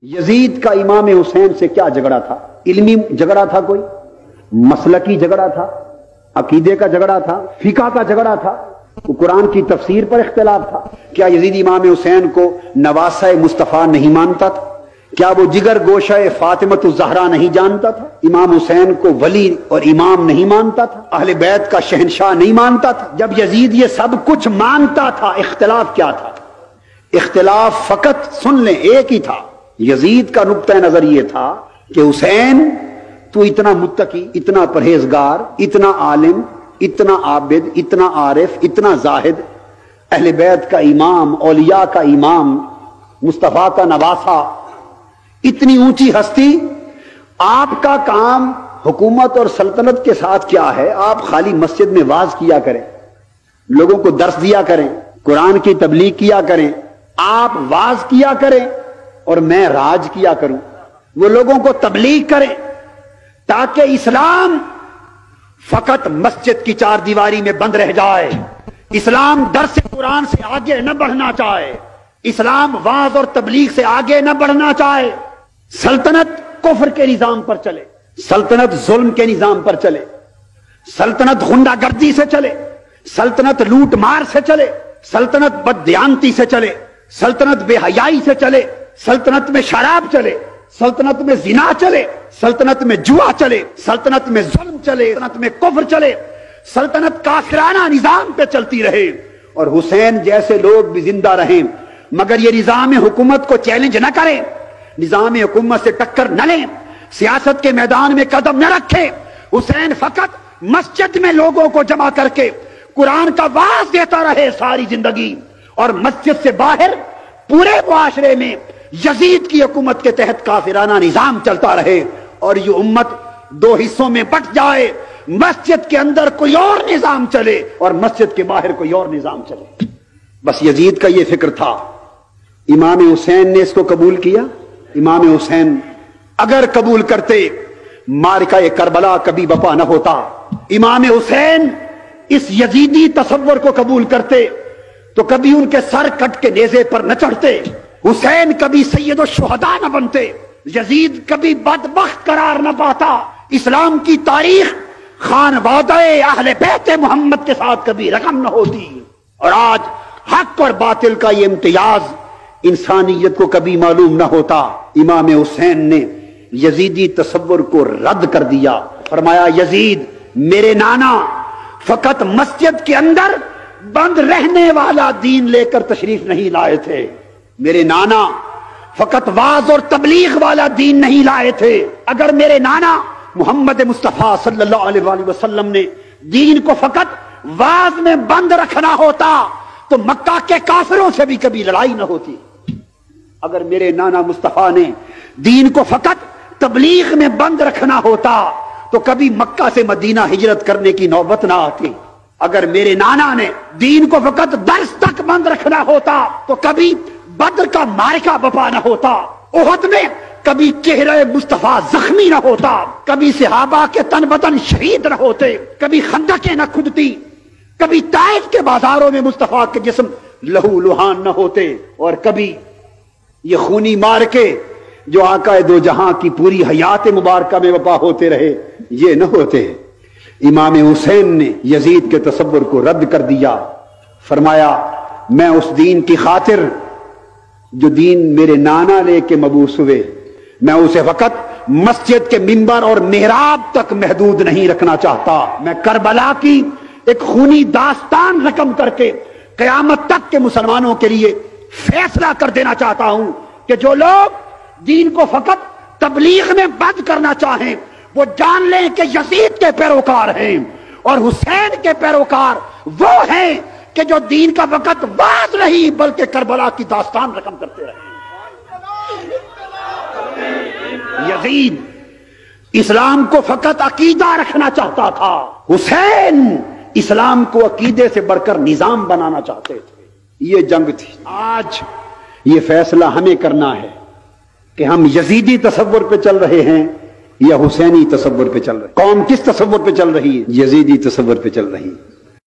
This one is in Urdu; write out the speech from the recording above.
یزید کا امام حسین سے کیا جھگڑا تھا؟ علمی جھگڑا تھا، کوئی مسلکی جھگڑا تھا، عقیدے کا جھگڑا تھا، فقہ کا جھگڑا تھا، قرآن کی تفسیر پر اختلاف تھا؟ کیا یزید امام حسین کو نواسہ مصطفیٰ نہیں مانتا تھا؟ کیا وہ جگر گوشہ فاطمۃ الزہرا نہیں جانتا تھا؟ امام حسین کو ولی اور امام نہیں مانتا تھا؟ اہل بیت کا شہنشاہ نہیں مانتا تھا؟ جب یزید یہ سب کچھ مانتا تھا، اختلاف کیا تھا؟ اختلاف فقط سن لیں ایک ہی تھا۔ یزید کا نقطہ نظر یہ تھا کہ حسین تو اتنا متقی، اتنا پرہیزگار، اتنا عالم، اتنا عابد، اتنا عارف، اتنا زاہد، اہل بیت کا امام، اولیاء کا امام، مصطفیٰ کا نواسہ، اتنی اونچی ہستی، آپ کا کام حکومت اور سلطنت کے ساتھ کیا ہے؟ آپ خالی مسجد میں واعظ کیا کریں، لوگوں کو درس دیا کریں، قرآن کی تبلیغ کیا کریں، آپ واعظ کیا کریں اور میں راج کیا کروں، وہ لوگوں کو تبلیغ کریں تاکہ اسلام فقط مسجد کی چار دیواری میں بند رہ جائے، اسلام درس قرآن سے آگے نہ بڑھنا چاہے، اسلام واعظ اور تبلیغ سے آگے نہ بڑھنا چاہے، سلطنت کفر کے نظام پر چلے، سلطنت ظلم کے نظام پر چلے، سلطنت غنڈہ گردی سے چلے، سلطنت لوٹ مار سے چلے، سلطنت بددیانتی سے چلے، سلطنت بے حیائی سے چلے، سلطنت میں شراب چلے، سلطنت میں زنا چلے، سلطنت میں جوا چلے، سلطنت میں ظلم چلے، سلطنت میں کفر چلے، سلطنت کافرانہ نظام پہ چلتی رہے اور حسین جیسے لوگ بھی زندہ رہیں، مگر یہ نظام حکومت کو چیلنج نہ کریں، نظام حکومت سے ٹکر نہ لیں، سیاست کے میدان میں قدم نہ رکھیں۔ حسین فقط مسجد میں لوگوں کو جمع کر کے قرآن کا واعظ دیتا رہے ساری زندگی، اور مسجد سے باہر پورے معاشرے میں یزید کی حکومت کے تحت کافرانہ نظام چلتا رہے، اور یہ امت دو حصوں میں بٹ جائے، مسجد کے اندر کوئی اور نظام چلے اور مسجد کے باہر کوئی اور نظام چلے۔ بس یزید کا یہ فکر تھا۔ امام حسین نے اس کو قبول کیا؟ امام حسین اگر قبول کرتے، معرکہ کربلا کبھی بپا نہ ہوتا۔ امام حسین اس یزیدی تصور کو قبول کرتے تو کبھی ان کے سر کٹ کے نیزے پر نہ چڑھتے، حسین کبھی سید الشہداء نہ بنتے، یزید کبھی بدبخت قرار نہ پاتا، اسلام کی تاریخ خانوادہ اہل بیت محمد کے ساتھ کبھی رقم نہ ہوتی، اور آج حق اور باطل کا یہ امتیاز انسانیت کو کبھی معلوم نہ ہوتا۔ امام حسین نے یزیدی تصور کو رد کر دیا، فرمایا یزید میرے نانا فقط مسجد کے اندر بند رہنے والا دین لے کر تشریف نہیں لائے تھے، میرے نانا فقط واعظ اور تبلیغ والا دین نہیں لائے تھے۔ اگر میرے نانا محمد مصطفیٰ صلی اللہ علیہ وآلہ وسلم نے دین کو فقط واعظ میں بند رکھنا ہوتا تو مکہ کے کافروں سے بھی کبھی لڑائی نہ ہوتی۔ اگر میرے نانا مصطفیٰ نے دین کو فقط تبلیغ میں بند رکھنا ہوتا تو کبھی مکہ سے مدینہ ہجرت کرنے کی نوبت نہ آتی۔ اگر میرے نانا نے دین کو فقط درس تک بند رکھنا ہوتا تو کبھی بدر کا معرکہ بپا نہ ہوتا، احد میں کبھی چہرہ مصطفیٰ زخمی نہ ہوتا، کبھی صحابہ کے تن بدن شہید نہ ہوتے، کبھی خندقیں نہ کھدتی، کبھی طائف کے بازاروں میں مصطفیٰ کے جسم لہو لہان نہ ہوتے، اور کبھی یہ خونی معرکے جو آقا دو جہاں کی پوری حیات مبارکہ میں وپا ہوتے رہے، یہ نہ ہوتے۔ امام حسین نے یزید کے تصور کو رد کر دیا، فرمایا میں اس دین کی خاطر جو دین میرے نانا لے کے مبعوث ہوئے، میں اسے فقط مسجد کے منبر اور محراب تک محدود نہیں رکھنا چاہتا، میں کربلا کی ایک خونی داستان رقم کر کے قیامت تک کے مسلمانوں کے لیے فیصلہ کر دینا چاہتا ہوں کہ جو لوگ دین کو فقط تبلیغ میں بند کرنا چاہیں وہ جان لیں کہ یزید کے پیروکار ہیں، اور حسین کے پیروکار وہ ہیں کہ جو دین کا فقط واعظ نہیں بلکہ کربلا کی داستان رقم کرتے رہے۔ یزید اسلام کو فقط عقیدہ رکھنا چاہتا تھا، حسین اسلام کو عقیدے سے بڑھ کر نظام بنانا چاہتے تھے۔ یہ جنگ تھی۔ آج یہ فیصلہ ہمیں کرنا ہے کہ ہم یزیدی تصور پہ چل رہے ہیں یا حسینی تصور پہ چل رہے ہیں۔ قوم کس تصور پہ چل رہی ہے؟ یزیدی تصور پہ چل رہی ہے۔